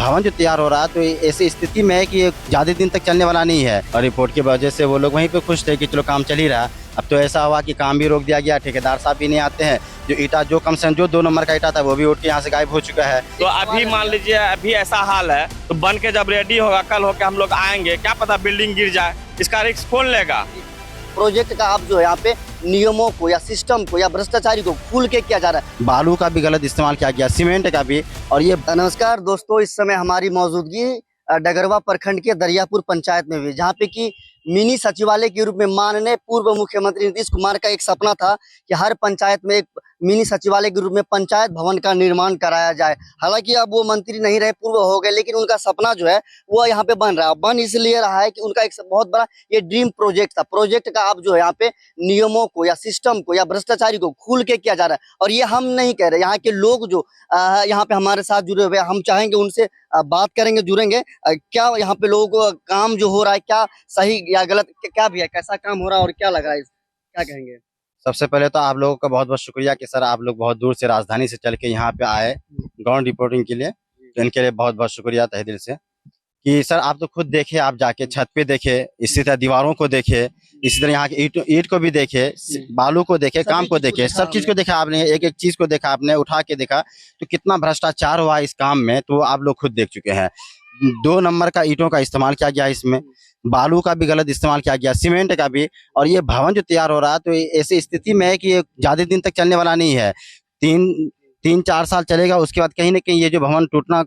भवन जो तैयार हो रहा है तो ऐसी स्थिति में है कि ये ज्यादा दिन तक चलने वाला नहीं है। और रिपोर्ट की वजह से वो लोग वहीं पे खुश थे कि चलो काम चल ही रहा। अब तो ऐसा हुआ कि काम भी रोक दिया गया, ठेकेदार साहब भी नहीं आते हैं। जो ईटा जो कम से कम जो 2 नंबर का ईटा था वो भी उठ के यहाँ से गायब हो चुका है। तो अभी मान लीजिए अभी ऐसा हाल है तो बन के जब रेडी होगा कल होके हम लोग आएंगे, क्या पता बिल्डिंग गिर जाए, इसका रिस्क कौन लेगा। प्रोजेक्ट का आप जो है यहाँ पे नियमों को या सिस्टम को या भ्रष्टाचारी को खुल के किया जा रहा है। बालू का भी गलत इस्तेमाल किया गया, सीमेंट का भी। और ये नमस्कार दोस्तों, इस समय हमारी मौजूदगी डगरवा प्रखंड के दरियापुर पंचायत में हुई, जहाँ पे कि मिनी सचिवालय के रूप में माननीय पूर्व मुख्यमंत्री नीतीश कुमार का एक सपना था कि हर पंचायत में एक मिनी सचिवालय के रूप में पंचायत भवन का निर्माण कराया जाए। हालांकि अब वो मंत्री नहीं रहे, पूर्व हो गए, लेकिन उनका सपना जो है वो यहाँ पे बन रहा है। बन इसलिए रहा है कि उनका एक बहुत बड़ा ये ड्रीम प्रोजेक्ट था। प्रोजेक्ट का अब जो है यहाँ पे नियमों को या सिस्टम को या भ्रष्टाचारी को खुल के किया जा रहा है। और ये हम नहीं कह रहे, यहाँ के लोग जो यहाँ पे हमारे साथ जुड़े हुए, हम चाहेंगे उनसे बात करेंगे, जुड़ेंगे। क्या यहाँ पे लोगों को काम जो हो रहा है क्या सही या गलत, क्या भी है, कैसा काम हो रहा है और क्या लग रहा है, क्या कहेंगे? सबसे पहले तो आप लोगों का बहुत बहुत शुक्रिया कि सर आप लोग बहुत दूर से राजधानी से चल के यहाँ पे आए ग्राउंड रिपोर्टिंग के लिए। तो इनके लिए बहुत बहुत शुक्रिया तहे दिल से कि सर आप तो खुद देखे, आप जाके छत पे देखे, इसी तरह दीवारों को देखे, इसी तरह यहाँ के ईट को भी देखे, बालू को देखे, काम को देखे, सब चीज को देखा आपने, एक एक चीज को देखा आपने, उठा के देखा। तो कितना भ्रष्टाचार हुआ इस काम में तो आप लोग खुद देख चुके हैं। 2 नंबर का ईंटों का इस्तेमाल किया गया, इसमें बालू का भी गलत इस्तेमाल किया गया, सीमेंट का भी। और ये भवन जो तैयार हो रहा है तो ऐसी स्थिति में है कि ये ज्यादा दिन तक चलने वाला नहीं है। 3-4 साल चलेगा, उसके बाद कहीं ना कहीं ये जो भवन टूटना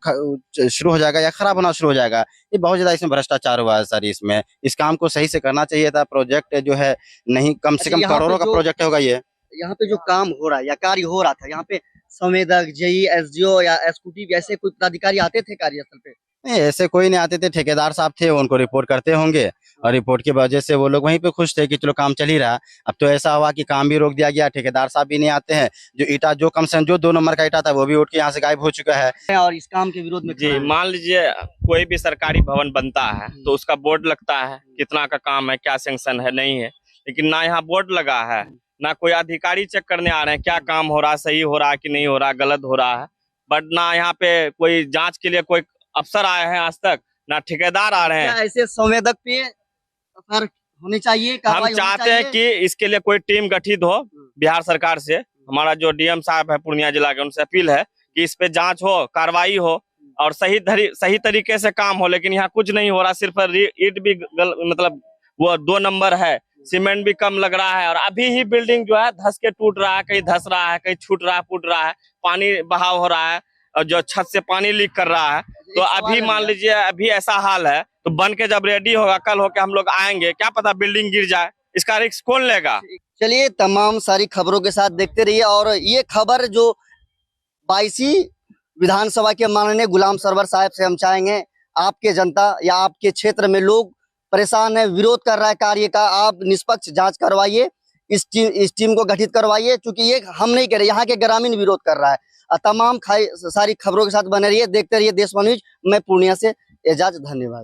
शुरू हो जाएगा या खराब होना शुरू हो जाएगा। ये बहुत ज्यादा इसमें भ्रष्टाचार हुआ है सर। इसमें इस काम को सही से करना चाहिए था। प्रोजेक्ट जो है नहीं, कम से कम करोड़ों का प्रोजेक्ट होगा ये। यहाँ पे जो काम हो रहा है या कार्य हो रहा था, यहाँ पे संवेदक, जेई, एसडीओ या एसक्यूटिव ऐसे कोई पदाधिकारी आते थे कार्यस्थल पे? नहीं, ऐसे कोई नहीं आते थे। ठेकेदार साहब थे, उनको रिपोर्ट करते होंगे और रिपोर्ट की वजह से वो लोग वहीं पे खुश थे कि चलो काम चल ही रहा। अब तो ऐसा हुआ कि काम भी रोक दिया गया, ठेकेदार साहब भी नहीं आते हैं। जो ईटा जो कम से कम जो 2 नंबर का ईटा था वो भी उठ के यहाँ से गायब हो चुका है। और इस काम के विरोध में जी, मान लीजिए कोई भी सरकारी भवन बनता है तो उसका बोर्ड लगता है, कितना का काम है, क्या सैंक्शन है, नहीं है। लेकिन ना यहाँ बोर्ड लगा है, ना कोई अधिकारी चेक करने आ रहे हैं क्या काम हो रहा है, सही हो रहा है कि नहीं हो रहा, गलत हो रहा है। बट ना यहाँ पे कोई जांच के लिए कोई अफसर आए हैं आज तक, ना ठेकेदार आ रहे हैं। ऐसे संवेदक पे सर होनी चाहिए, हम चाहते हैं कि इसके लिए कोई टीम गठित हो बिहार सरकार से। हमारा जो डीएम साहब है पूर्णिया जिला के, उनसे अपील है कि इस पे जांच हो, कार्रवाई हो और सही तरीके से काम हो। लेकिन यहाँ कुछ नहीं हो रहा, सिर्फ ईट भी मतलब वो 2 नंबर है, सीमेंट भी कम लग रहा है। और अभी ही बिल्डिंग जो है धस के टूट रहा है, कहीं धस रहा है, कहीं छूट रहा है, फूट रहा है, पानी बहाव हो रहा है और जो छत से पानी लीक कर रहा है। तो अभी मान लीजिए अभी ऐसा हाल है तो बन के जब रेडी होगा कल होके हम लोग आएंगे, क्या पता बिल्डिंग गिर जाए, इसका रिस्क कौन लेगा। चलिए, तमाम सारी खबरों के साथ देखते रहिए। और ये खबर जो 22वीं विधानसभा के माननीय गुलाम सरवर साहब से हम चाहेंगे, आपके जनता या आपके क्षेत्र में लोग परेशान है, विरोध कर रहा है कार्य का, आप निष्पक्ष जांच करवाइए, इस टीम को गठित करवाइए। क्योंकि ये हम नहीं कह रहे, यहाँ के ग्रामीण विरोध कर रहा है। तमाम सारी खबरों के साथ बने रहिए, देखते रहिए देश वन न्यूज। मैं पूर्णिया से एजाज, धन्यवाद।